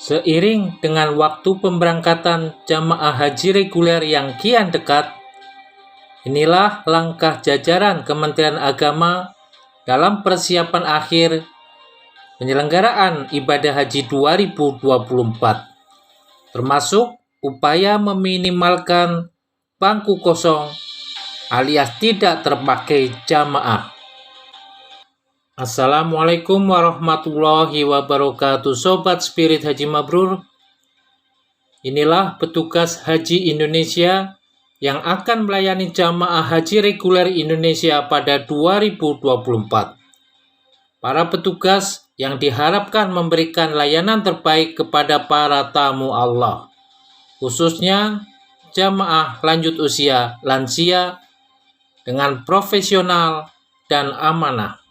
Seiring dengan waktu pemberangkatan jamaah haji reguler yang kian dekat, inilah langkah jajaran Kementerian Agama dalam persiapan akhir penyelenggaraan ibadah haji 2024, termasuk upaya meminimalkan bangku kosong alias tidak terpakai jamaah. Assalamualaikum warahmatullahi wabarakatuh, Sobat Spirit Haji Mabrur. Inilah petugas haji Indonesia yang akan melayani jamaah haji reguler Indonesia pada 2024. Para petugas yang diharapkan memberikan layanan terbaik kepada para tamu Allah, khususnya jamaah lanjut usia lansia dengan profesional dan amanah.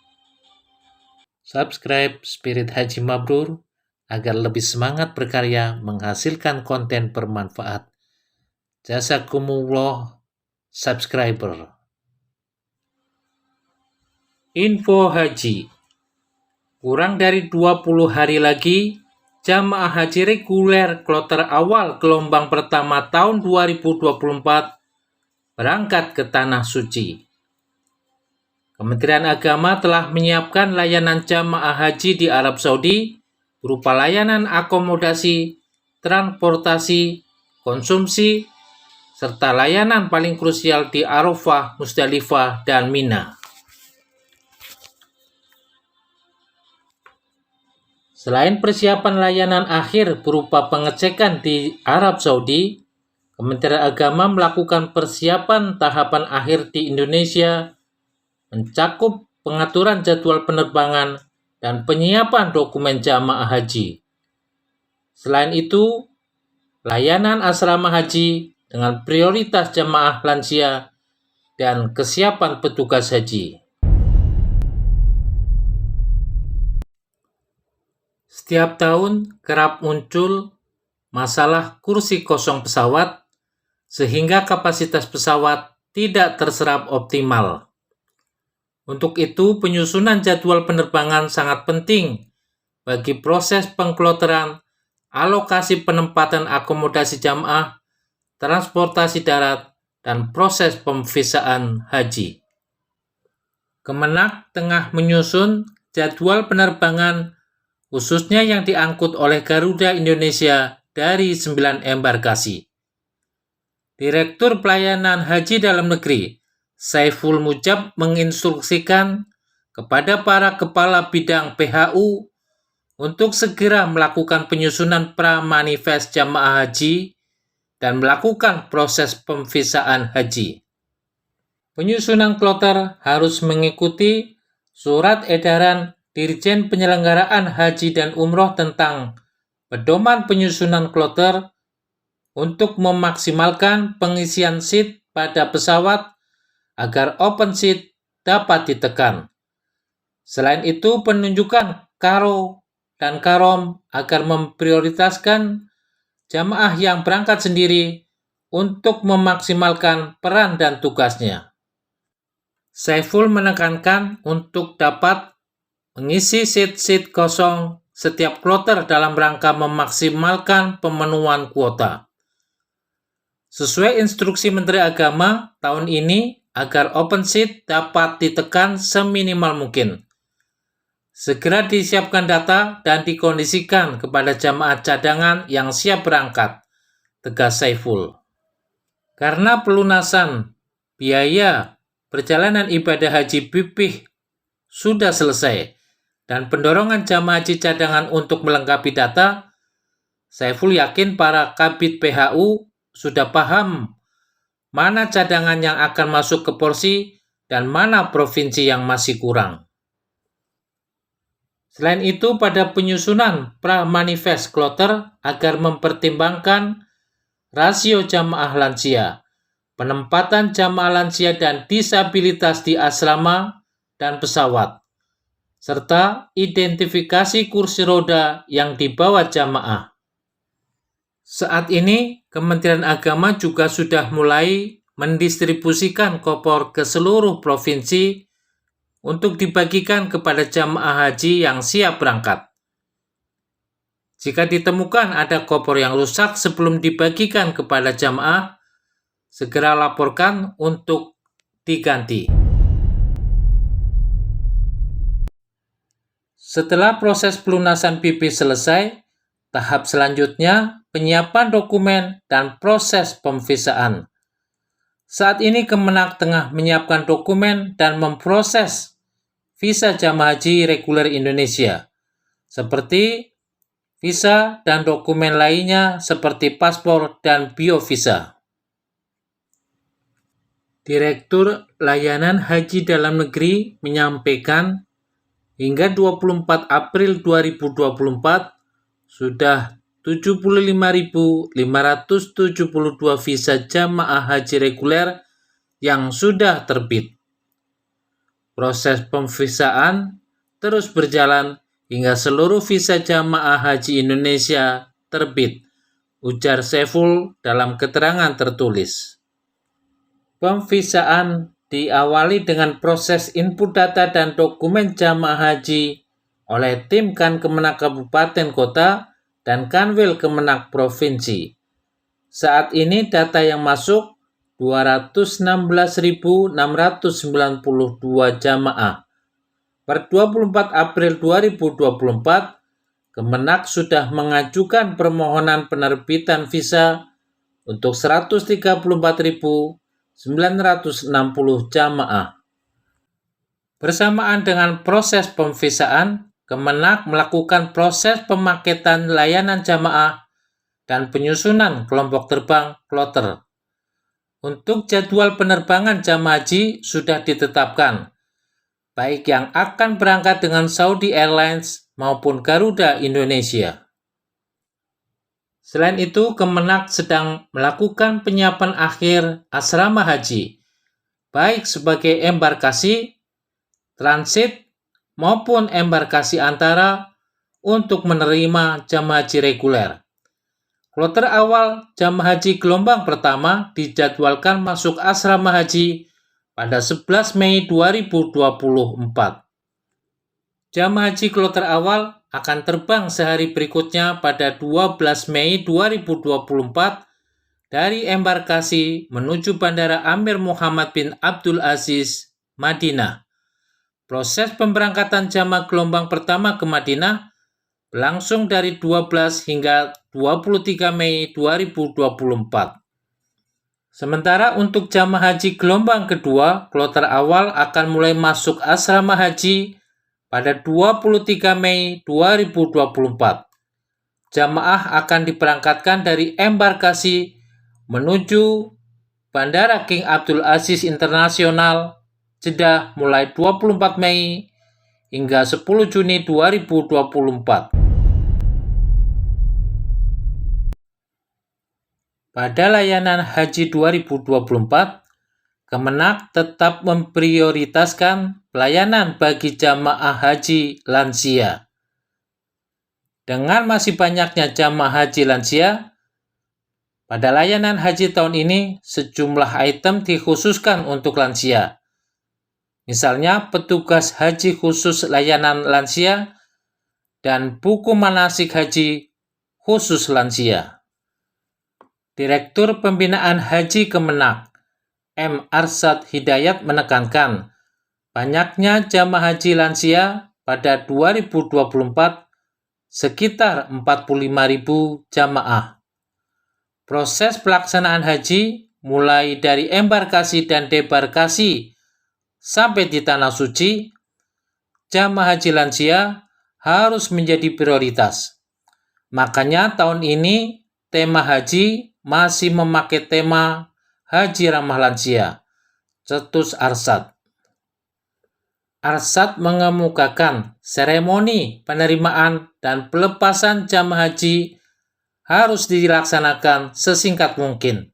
Subscribe Spirit Haji Mabrur agar lebih semangat berkarya menghasilkan konten bermanfaat. Jazakumullah subscriber. Info haji. Kurang dari 20 hari lagi, jamaah haji reguler kloter awal gelombang pertama tahun 2024 berangkat ke Tanah Suci. Kementerian Agama telah menyiapkan layanan jamaah haji di Arab Saudi berupa layanan akomodasi, transportasi, konsumsi, serta layanan paling krusial di Arafah, Musdalifah, dan Mina. Selain persiapan layanan akhir berupa pengecekan di Arab Saudi, Kementerian Agama melakukan persiapan tahapan akhir di Indonesia, mencakup pengaturan jadwal penerbangan dan penyiapan dokumen jamaah haji. Selain itu, layanan asrama haji dengan prioritas jamaah lansia dan kesiapan petugas haji. Setiap tahun kerap muncul masalah kursi kosong pesawat sehingga kapasitas pesawat tidak terserap optimal. Untuk itu, penyusunan jadwal penerbangan sangat penting bagi proses pengkloteran, alokasi penempatan akomodasi jamaah, transportasi darat, dan proses pemvisaan haji. Kemenak tengah menyusun jadwal penerbangan khususnya yang diangkut oleh Garuda Indonesia dari 9 embarkasi. Direktur Pelayanan Haji Dalam Negeri Saiful Mujab menginstruksikan kepada para kepala bidang PHU untuk segera melakukan penyusunan pra-manifest jamaah haji dan melakukan proses pemvisaan haji. Penyusunan kloter harus mengikuti surat edaran Dirjen Penyelenggaraan Haji dan Umroh tentang pedoman penyusunan kloter untuk memaksimalkan pengisian seat pada pesawat agar open seat dapat ditekan. Selain itu, penunjukan karo dan karom agar memprioritaskan jamaah yang berangkat sendiri untuk memaksimalkan peran dan tugasnya. Saiful menekankan untuk dapat mengisi seat-seat kosong setiap kloter dalam rangka memaksimalkan pemenuhan kuota. Sesuai instruksi Menteri Agama tahun ini, agar open seat dapat ditekan seminimal mungkin. Segera disiapkan data dan dikondisikan kepada jamaah cadangan yang siap berangkat, tegas Saiful. Karena pelunasan biaya perjalanan ibadah haji BPIH sudah selesai dan pendorongan jamaah haji cadangan untuk melengkapi data, Saiful yakin para kabid PHU sudah paham mana cadangan yang akan masuk ke porsi dan mana provinsi yang masih kurang. Selain itu, pada penyusunan pra-manifest kloter agar mempertimbangkan rasio jamaah lansia, penempatan jamaah lansia dan disabilitas di asrama dan pesawat, serta identifikasi kursi roda yang dibawa jamaah. Saat ini, Kementerian Agama juga sudah mulai mendistribusikan kopor ke seluruh provinsi untuk dibagikan kepada jamaah haji yang siap berangkat. Jika ditemukan ada koper yang rusak sebelum dibagikan kepada jamaah, segera laporkan untuk diganti. Setelah proses pelunasan PP selesai, tahap selanjutnya penyiapan dokumen dan proses pemvisaan. Saat ini Kemenak tengah menyiapkan dokumen dan memproses visa jamaah haji reguler Indonesia, seperti visa dan dokumen lainnya seperti paspor dan biovisa. Direktur Layanan Haji Dalam Negeri menyampaikan hingga 24 April 2024 sudah 75.572 visa jamaah haji reguler yang sudah terbit. Proses pemvisaan terus berjalan hingga seluruh visa jamaah haji Indonesia terbit, ujar Saiful dalam keterangan tertulis. Pemvisaan diawali dengan proses input data dan dokumen jamaah haji oleh tim Kemenak Kabupaten Kota dan Kanwil Kemenak Provinsi. Saat ini data yang masuk 216.692 jamaah. Per 24 April 2024, Kemenak sudah mengajukan permohonan penerbitan visa untuk 134.960 jamaah. Bersamaan dengan proses pemvisaan, Kemenak melakukan proses pemaketan layanan jamaah dan penyusunan kelompok terbang kloter. Untuk jadwal penerbangan jamaah haji sudah ditetapkan, baik yang akan berangkat dengan Saudi Airlines maupun Garuda Indonesia. Selain itu, Kemenak sedang melakukan penyiapan akhir asrama haji, baik sebagai embarkasi, transit, maupun embarkasi antara untuk menerima jamaah haji reguler. Kloter awal jamaah haji gelombang pertama dijadwalkan masuk asrama haji pada 11 Mei 2024. Jamaah haji kloter awal akan terbang sehari berikutnya pada 12 Mei 2024 dari embarkasi menuju Bandara Amir Muhammad bin Abdul Aziz, Madinah. Proses pemberangkatan jamaah gelombang pertama ke Madinah berlangsung dari 12 hingga 23 Mei 2024. Sementara untuk jamaah haji gelombang kedua, kloter awal akan mulai masuk asrama haji pada 23 Mei 2024. Jamaah akan diberangkatkan dari embarkasi menuju Bandara King Abdul Aziz Internasional, Jeddah mulai 24 Mei hingga 10 Juni 2024. Pada layanan haji 2024, Kemenak tetap memprioritaskan pelayanan bagi jamaah haji lansia. Dengan masih banyaknya jamaah haji lansia, pada layanan haji tahun ini sejumlah item dikhususkan untuk lansia. Misalnya petugas haji khusus layanan lansia dan buku manasik haji khusus lansia. Direktur Pembinaan Haji Kemenak, M. Arsyad Hidayat menekankan, banyaknya jamaah haji lansia pada 2024 sekitar 45.000 jamaah. Proses pelaksanaan haji mulai dari embarkasi dan debarkasi sampai di Tanah Suci, jamaah haji lansia harus menjadi prioritas. Makanya tahun ini tema haji masih memakai tema Haji Ramah Lansia, cetus Arsyad. Arsyad mengemukakan seremoni penerimaan dan pelepasan jamaah haji harus dilaksanakan sesingkat mungkin.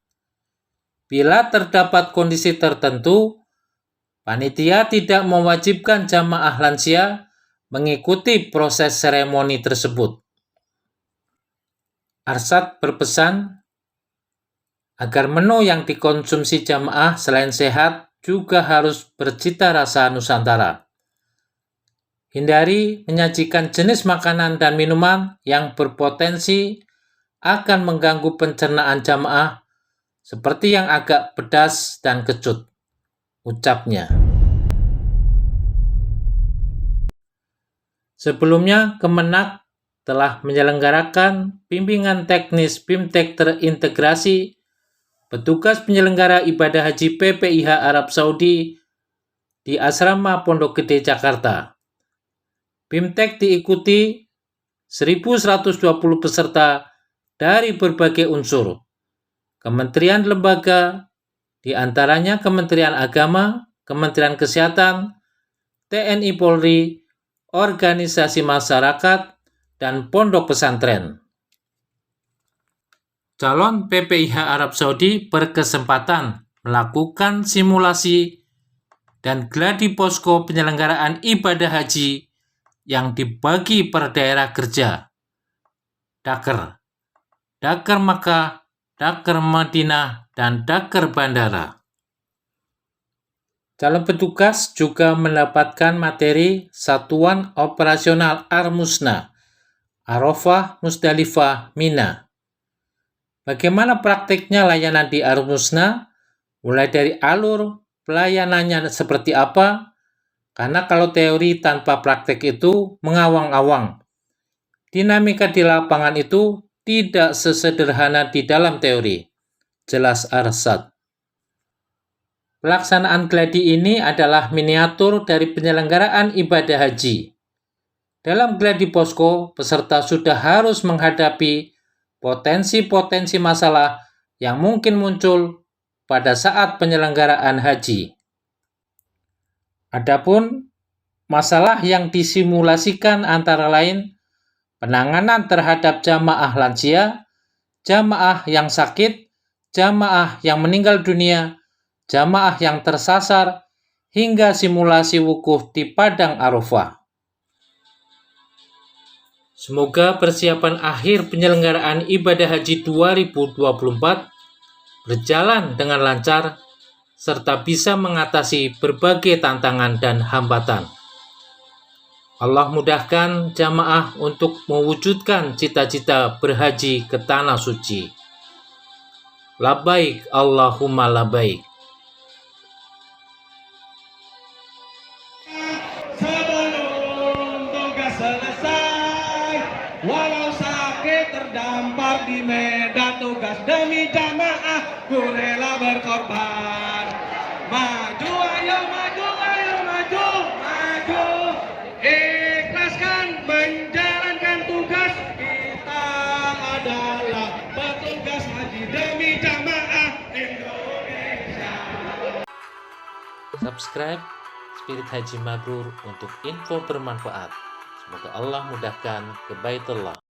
Bila terdapat kondisi tertentu, panitia tidak mewajibkan jamaah lansia mengikuti proses seremoni tersebut. Arsyad berpesan agar menu yang dikonsumsi jamaah selain sehat juga harus bercita rasa Nusantara. Hindari menyajikan jenis makanan dan minuman yang berpotensi akan mengganggu pencernaan jamaah seperti yang agak pedas dan kecut, ucapnya. Sebelumnya, Kemenak telah menyelenggarakan bimbingan teknis BIMTEK terintegrasi petugas penyelenggara ibadah haji PPIH Arab Saudi di Asrama Pondok Gede, Jakarta. BIMTEK diikuti 1.120 peserta dari berbagai unsur, kementerian lembaga, di antaranya Kementerian Agama, Kementerian Kesehatan, TNI Polri, organisasi masyarakat, dan pondok pesantren. Calon PPIH Arab Saudi berkesempatan melakukan simulasi dan gladi posko penyelenggaraan ibadah haji yang dibagi per daerah kerja, Daker, Daker Makkah, Daker Madinah, dan Daker Bandara. Calon petugas juga mendapatkan materi Satuan Operasional Ar-Musna, Arafah, Musdalifah, Mina. Bagaimana praktiknya layanan di Ar-Musna? Mulai dari alur pelayanannya seperti apa? Karena kalau teori tanpa praktek itu mengawang-awang. Dinamika di lapangan itu tidak sesederhana di dalam teori, jelas Arsad. Pelaksanaan gladi ini adalah miniatur dari penyelenggaraan ibadah haji. Dalam gladi posko, peserta sudah harus menghadapi potensi-potensi masalah yang mungkin muncul pada saat penyelenggaraan haji. Adapun masalah yang disimulasikan antara lain penanganan terhadap jamaah lansia, jamaah yang sakit, jamaah yang meninggal dunia, jamaah yang tersasar, hingga simulasi wukuf di Padang Arafah. Semoga persiapan akhir penyelenggaraan ibadah haji 2024 berjalan dengan lancar serta bisa mengatasi berbagai tantangan dan hambatan. Allah mudahkan jamaah untuk mewujudkan cita-cita berhaji ke tanah suci. Labbaik Allahumma labbaik. Sebelum tugas selesai, walau sakit terdampar di medan tugas demi jamaah, ku rela berkorban. Maju, ayo maju, ayo maju, maju. Ikhlaskan menjalankan tugas. Kita adalah petugas haji demi jamaah Indonesia. Subscribe Spirit Haji Mabrur untuk info bermanfaat. Semoga Allah mudahkan ke Baitullah.